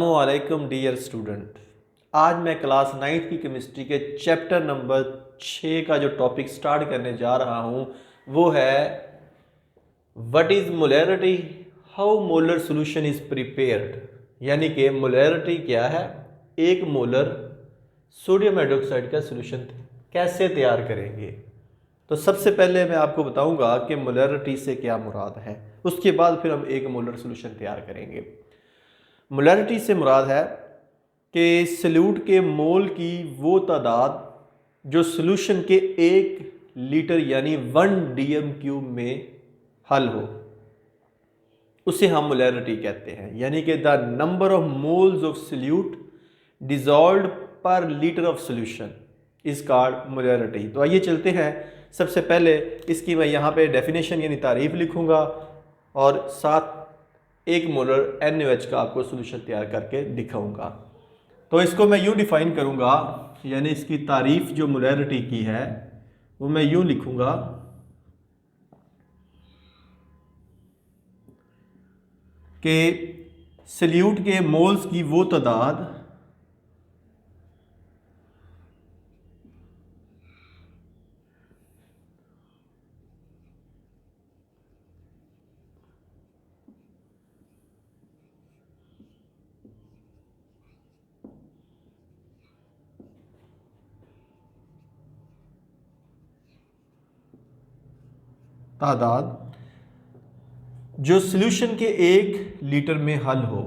वालेकुम dear student. आज मैं क्लास 9th की केमिस्ट्री के चैप्टर नंबर 6 का जो टॉपिक स्टार्ट करने जा रहा हूँ वो है what is molarity, how molar solution is prepared. यानी कि मोलैरिटी क्या है, एक मोलर सोडियम हाइड्रोक्साइड का सॉल्यूशन कैसे तैयार करेंगे। तो सबसे पहले मैं आपको बताऊंगा कि मोलैरिटी से क्या मुराद है, उसके बाद फिर हम एक मोलर सॉल्यूशन तैयार करेंगे। मोलैरिटी से मुराद है कि सल्यूट के मोल की वो तादाद जो सॉल्यूशन के 1 लीटर यानी 1 dm³ में हल हो, उसे हम मोलैरिटी कहते हैं। यानी कि the number of moles of solute dissolved per litre of solution is called molarity. तो आइए चलते हैं। सबसे पहले इसकी मैं यहाँ पे डेफिनेशन यानी तारीफ लिखूँगा और साथ 1 मोलर NaOH का आपको सॉल्यूशन तैयार करके दिखाऊंगा। तो इसको मैं यूँ डिफाइन करूँगा, यानी इसकी तारीफ जो मोलैरिटी की है वो मैं यूँ लिखूँगा कि सल्यूट के मोल्स की वो तादाद जो सॉल्यूशन के 1 लीटर में हल हो,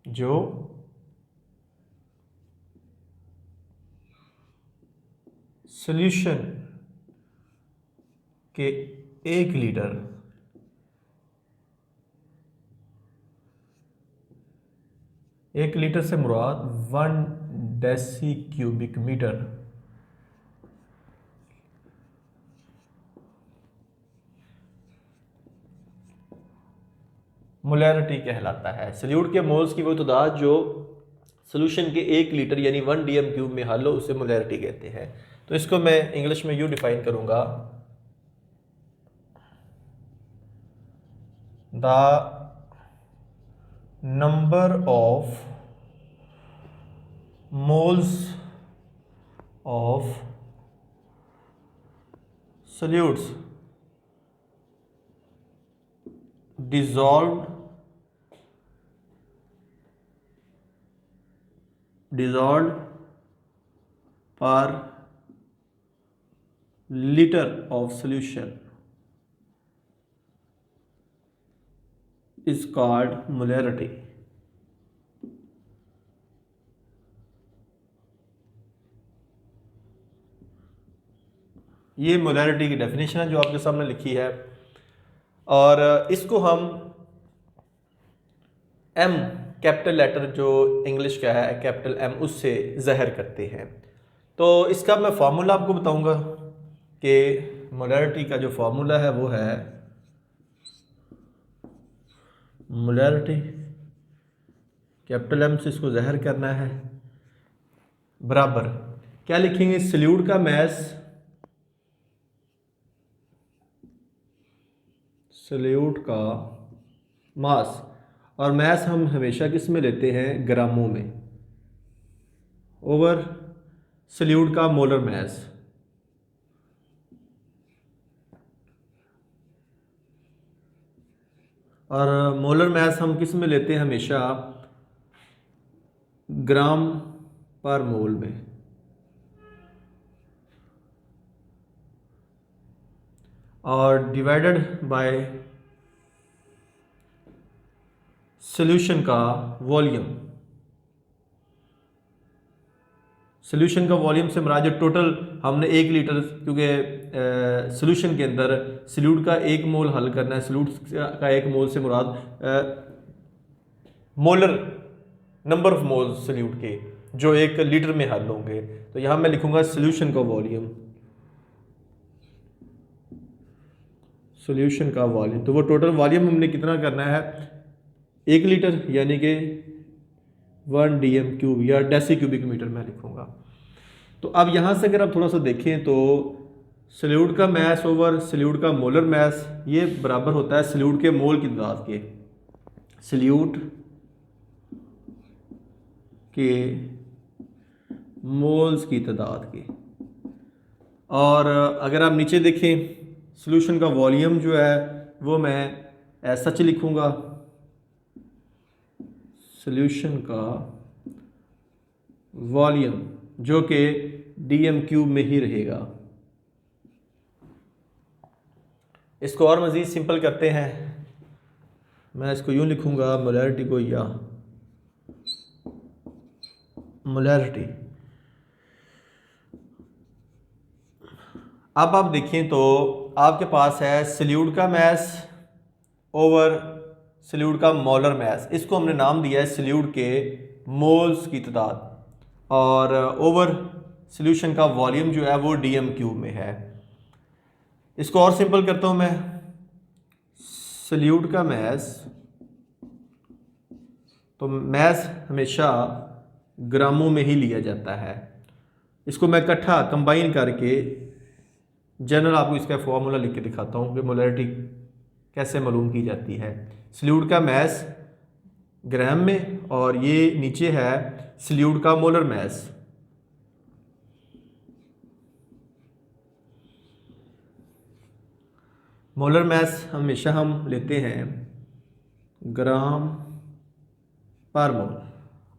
जो सॉल्यूशन के 1 लीटर से मुराद 1 डेसीक्यूबिक मीटर मोलैरिटी कहलाता है। सल्यूट के मोल्स की वो तादाद जो सॉल्यूशन के 1 लीटर यानी 1 dm³ में हल हो, उसे मोलैरिटी कहते हैं। तो इसको मैं इंग्लिश में यूँ डिफाइन करूँगा, the number of moles of salutes dissolved per liter of solution is called molarity। ये मोलैरिटी की डेफिनेशन है जो आपके सामने लिखी है, और इसको हम M कैपिटल लेटर जो इंग्लिश का है कैपिटल M उससे ज़ाहिर करते हैं। तो इसका मैं फार्मूला आपको बताऊंगा कि मोलैरिटी का जो फार्मूला है वो है मोलैरिटी कैपिटल M से इसको ज़ाहिर करना है, बराबर क्या लिखेंगे, सल्यूट का मैस, सल्यूट का मास, और मैस हम हमेशा किस में लेते हैं, ग्रामों में, ओवर सल्यूट का मोलर मैस। और मोलर मैस हम किस में लेते हैं, हमेशा ग्राम पर मोल में। और डिवाइडेड बाय सॉल्यूशन का वॉल्यूम। सॉल्यूशन का वॉल्यूम से मुराद जो टोटल हमने 1 लीटर, क्योंकि सॉल्यूशन के अंदर सल्यूट का 1 मोल हल करना है, सल्यूट का 1 मोल से मुराद molar number of moles solute के जो 1 लीटर में हल होंगे। तो यहाँ मैं लिखूंगा सॉल्यूशन का वॉल्यूम, सॉल्यूशन का वॉल्यूम। तो वो टोटल वॉल्यूम हमने कितना करना है, 1 लीटर यानी कि 1 dm³ या डेसीक्यूबिक मीटर मैं लिखूंगा। तो अब यहाँ से अगर आप थोड़ा सा देखें तो सल्यूट का मैस ओवर सल्यूट का मोलर मैस, ये बराबर होता है सल्यूट के मोल की तादाद के, सल्यूट के मोल्स की तादाद की। और अगर आप नीचे देखें सॉल्यूशन का वॉल्यूम जो है वो मैं ऐसा सच लिखूँगा, सॉल्यूशन का वॉल्यूम जो कि dm³ में ही रहेगा। इसको और मज़ीद सिंपल करते हैं, मैं इसको यूँ लिखूँगा, मोलैरिटी को या मोलैरिटी। अब आप देखें तो आपके पास है सल्यूट का मैस ओवर सल्यूट का मोलर मैस, इसको हमने नाम दिया है सल्यूट के मोल्स की तादाद, और ओवर सॉल्यूशन का वॉल्यूम जो है वो dm³ में है। इसको और सिंपल करता हूँ मैं, सल्यूट का मैस, तो मैस हमेशा ग्रामों में ही लिया जाता है। इसको मैं इकट्ठा कंबाइन करके जनरल आपको इसका फॉर्मूला लिख के दिखाता हूँ कि मोलैरिटी कैसे मालूम की जाती है। सल्यूट का मैस ग्राम में, और ये नीचे है सल्यूट का मोलर मैस। मोलर मैस हमेशा हम लेते हैं ग्राम पर मोल,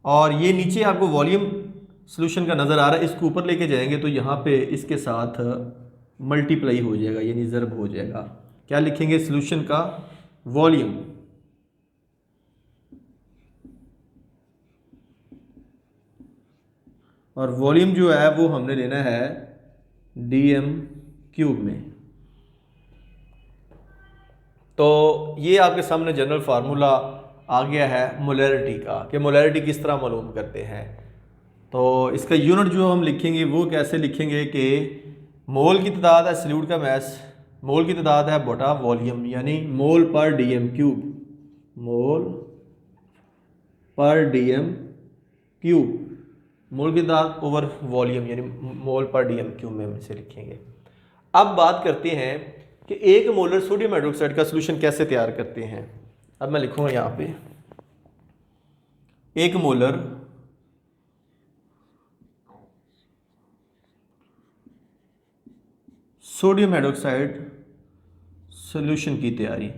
और ये नीचे आपको वॉल्यूम सॉल्यूशन का नज़र आ रहा है, इसको ऊपर लेके जाएंगे तो यहाँ पे इसके साथ मल्टीप्लाई हो जाएगा, यानी ज़र्ब हो जाएगा। क्या लिखेंगे, सॉल्यूशन का वॉल्यूम और वॉल्यूम जो है वो हमने लेना है dm³ में। तो ये आपके सामने जनरल फार्मूला आ गया है मोलैरिटी का, कि मोलैरिटी किस तरह मालूम करते हैं। तो इसका यूनिट जो हम लिखेंगे वो कैसे लिखेंगे कि मोल की तादाद है सल्यूट का मैस, मोल की तादाद है बटा वॉल्यूम, यानी मोल पर dm³, मोल पर dm³, मोल की तादाद ओवर वॉल्यूम यानी मोल पर dm³ में हम इसे लिखेंगे। अब बात करते हैं कि एक मोलर सोडियम हाइड्रोक्साइड का सॉल्यूशन कैसे तैयार करते हैं। अब मैं लिखूंगा यहाँ पे, एक मोलर सोडियम हाइड्रोक्साइड सॉल्यूशन की तैयारी।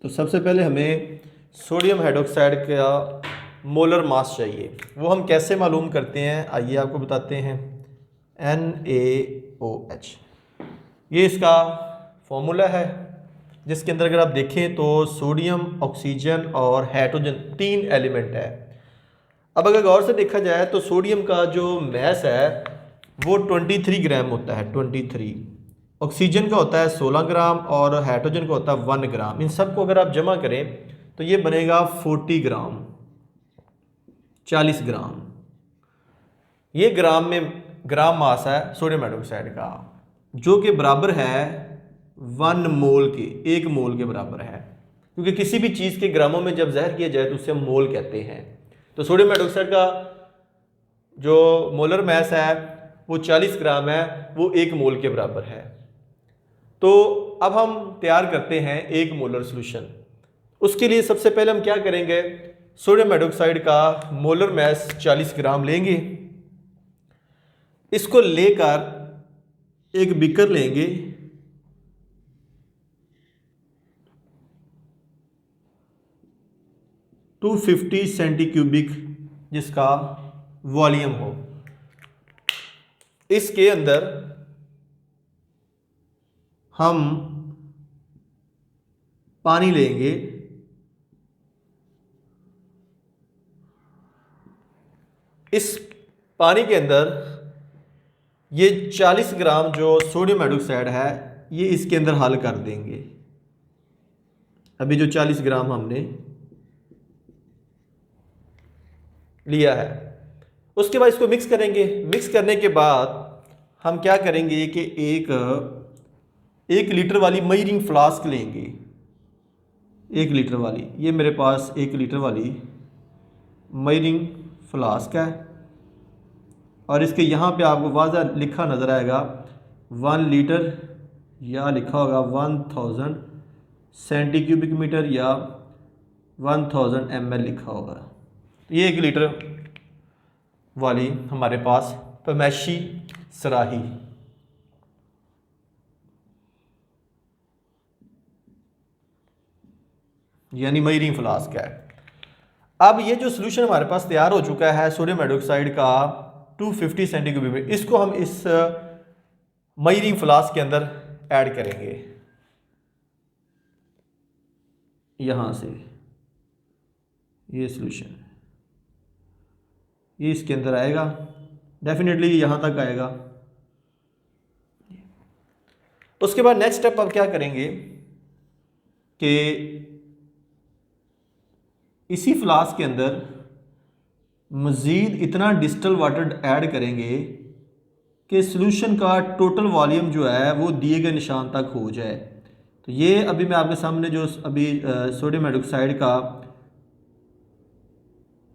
तो सबसे पहले हमें सोडियम हाइड्रोक्साइड का मोलर मास चाहिए, वो हम कैसे मालूम करते हैं, आइए आपको बताते हैं। NaOH ये इसका फॉर्मूला है, जिसके अंदर अगर आप देखें तो सोडियम, ऑक्सीजन और हाइड्रोजन 3 एलिमेंट है। अब अगर गौर से देखा जाए तो सोडियम का जो मैस है वो 23 ग्राम होता है, 23। ऑक्सीजन का होता है 16 ग्राम और हाइड्रोजन का होता है 1 ग्राम। इन सब को अगर आप जमा करें तो ये बनेगा 40 ग्राम, 40 ग्राम। ये ग्राम में ग्राम मास है सोडियम हाइड्रोक्साइड का, जो कि बराबर है 1 मोल के, 1 मोल के बराबर है। क्योंकि किसी भी चीज़ के ग्रामों में जब ज़हर किया जाए तो उसे हम मोल कहते हैं। तो सोडियम हाइड्रोक्साइड का जो मोलर मैस है वो 40 ग्राम है, वो 1 मोल के बराबर है। तो अब हम तैयार करते हैं 1 मोलर सॉल्यूशन। उसके लिए सबसे पहले हम क्या करेंगे, सोडियम हाइड्रोक्साइड का मोलर मैस 40 ग्राम लेंगे, इसको लेकर एक बीकर लेंगे, टू 250 सेंटीक्यूबिक जिसका वॉल्यूम हो। इसके अंदर हम पानी लेंगे, इस पानी के अंदर ये 40 ग्राम जो सोडियम हाइड्रोक्साइड है ये इसके अंदर हल कर देंगे। अभी जो 40 ग्राम हमने लिया है उसके बाद इसको मिक्स करेंगे। मिक्स करने के बाद हम क्या करेंगे कि एक लीटर वाली मई रिंग फ्लास्क लेंगे, 1 लीटर वाली। ये मेरे पास 1 लीटर वाली मई रिंग फ्लास्क है और इसके यहाँ पे आपको वाज़ह लिखा नज़र आएगा 1 लीटर या लिखा होगा 1000 सेंटी क्यूबिक मीटर या 1000 ml लिखा होगा। ये 1 लीटर वाली हमारे पास पमैशी सराही, यानी मई रिंग फ्लास्क है। अब ये जो सोल्यूशन हमारे पास तैयार हो चुका है सोडियम हाइड्रोक्साइड का 250 सेंटी क्यूबिक मीटर, इसको हम इस मई रिंग फ्लास्क के अंदर ऐड करेंगे। यहाँ से ये सोल्यूशन ये इसके अंदर आएगा, डेफिनेटली यहाँ तक आएगा। उसके बाद नेक्स्ट स्टेप अब क्या करेंगे कि इसी फ्लास्क के अंदर मज़ीद इतना डिस्टिल वाटर ऐड करेंगे कि सॉल्यूशन का टोटल वॉल्यूम जो है वो दिए गए निशान तक हो जाए। तो ये अभी मैं आपके सामने जो अभी सोडियम हाइड्रोक्साइड का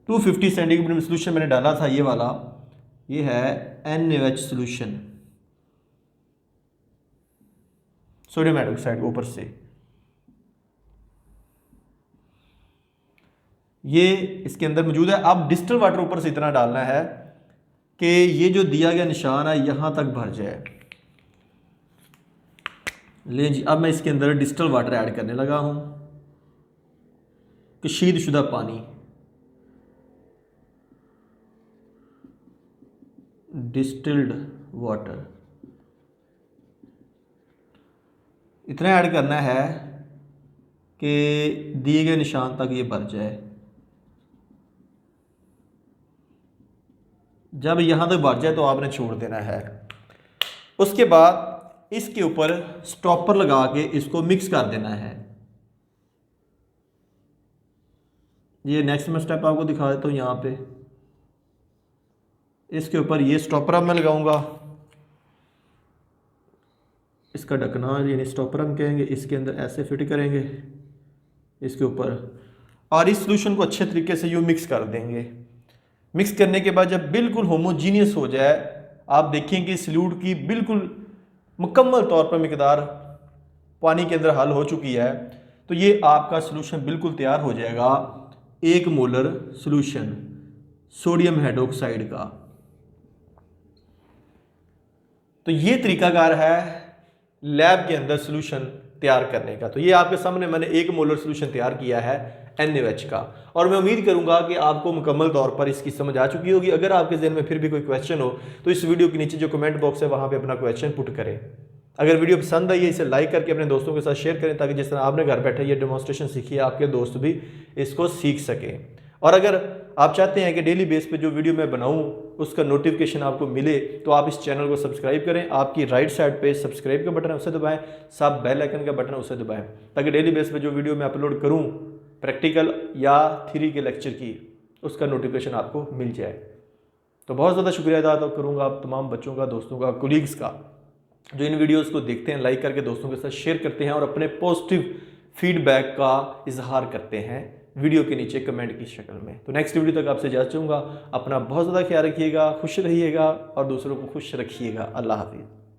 250 सेंटीग्रेड सोल्यूशन मैंने डाला था, ये वाला, ये है NaOH सोल्यूशन सोडियम हाइड्रोक्साइड के ऊपर से। ये इसके अंदर मौजूद है। अब डिस्टिल वाटर ऊपर से इतना डालना है कि ये जो दिया गया निशान है यहां तक भर जाए। ले जी, अब मैं इसके अंदर डिस्टिल वाटर ऐड करने लगा हूं, कशीद शुदा पानी, डिस्टिल्ड वाटर इतना ऐड करना है कि दिए गए निशान तक ये भर जाए। जब यहाँ तक भर जाए तो आपने छोड़ देना है। उसके बाद इसके ऊपर स्टॉपर लगा के इसको मिक्स कर देना है। ये नेक्स्ट मैं स्टेप आपको दिखा देता हूँ। यहाँ पे इसके ऊपर ये स्टॉपर मैं लगाऊंगा, इसका ढकना यानी स्टॉपर हम कहेंगे, इसके अंदर ऐसे फिट करेंगे इसके ऊपर और इस सॉल्यूशन को अच्छे तरीके से यूँ मिक्स कर देंगे। मिक्स करने के बाद जब बिल्कुल होमोजीनियस हो जाए, आप देखें कि सल्यूट की बिल्कुल मुकम्मल तौर पर मिकदार पानी के अंदर हल हो चुकी है, तो ये आपका सॉल्यूशन बिल्कुल तैयार हो जाएगा 1 मोलर सॉल्यूशन सोडियम हाइड्रोक्साइड का। तो ये तरीकाकार है लैब के अंदर सॉल्यूशन तैयार करने का। तो ये आपके सामने मैंने 1 मोलर सॉल्यूशन तैयार किया है NaOH का, और मैं उम्मीद करूंगा कि आपको मुकम्मल तौर पर इसकी समझ आ चुकी होगी। अगर आपके ज़हन में फिर भी कोई क्वेश्चन हो तो इस वीडियो के नीचे जो कमेंट बॉक्स है वहां पे अपना क्वेश्चन पुट करें। अगर वीडियो पसंद आई है इसे लाइक करके अपने दोस्तों के साथ शेयर करें, ताकि जिस तरह आपने घर बैठे ये डेमोन्स्ट्रेशन सीखी है आपके दोस्त भी इसको सीख सकें। और अगर आप चाहते हैं कि डेली बेस पे जो वीडियो मैं बनाऊं उसका नोटिफिकेशन आपको मिले तो आप इस चैनल को सब्सक्राइब करें। आपकी राइट साइड पे सब्सक्राइब का बटन है उसे दबाएं, साथ बेल आइकन का बटन है उसे दबाएं, ताकि डेली बेस पे जो वीडियो मैं अपलोड करूं प्रैक्टिकल या थ्योरी के लेक्चर की, उसका नोटिफिकेशन आपको मिल जाए। तो बहुत ज़्यादा शुक्रिया अदा करूँगा आप तमाम बच्चों का, दोस्तों का, कोलीग्स का, जो इन वीडियोज़ को देखते हैं, लाइक करके दोस्तों के साथ शेयर करते हैं और अपने पॉजिटिव फीडबैक का इजहार करते हैं वीडियो के नीचे कमेंट की शक्ल में। तो नेक्स्ट वीडियो तक आपसे इजाज़त चाहूँगा। अपना बहुत ज़्यादा ख्याल रखिएगा, खुश रहिएगा और दूसरों को खुश रखिएगा। अल्लाह हाफिज़।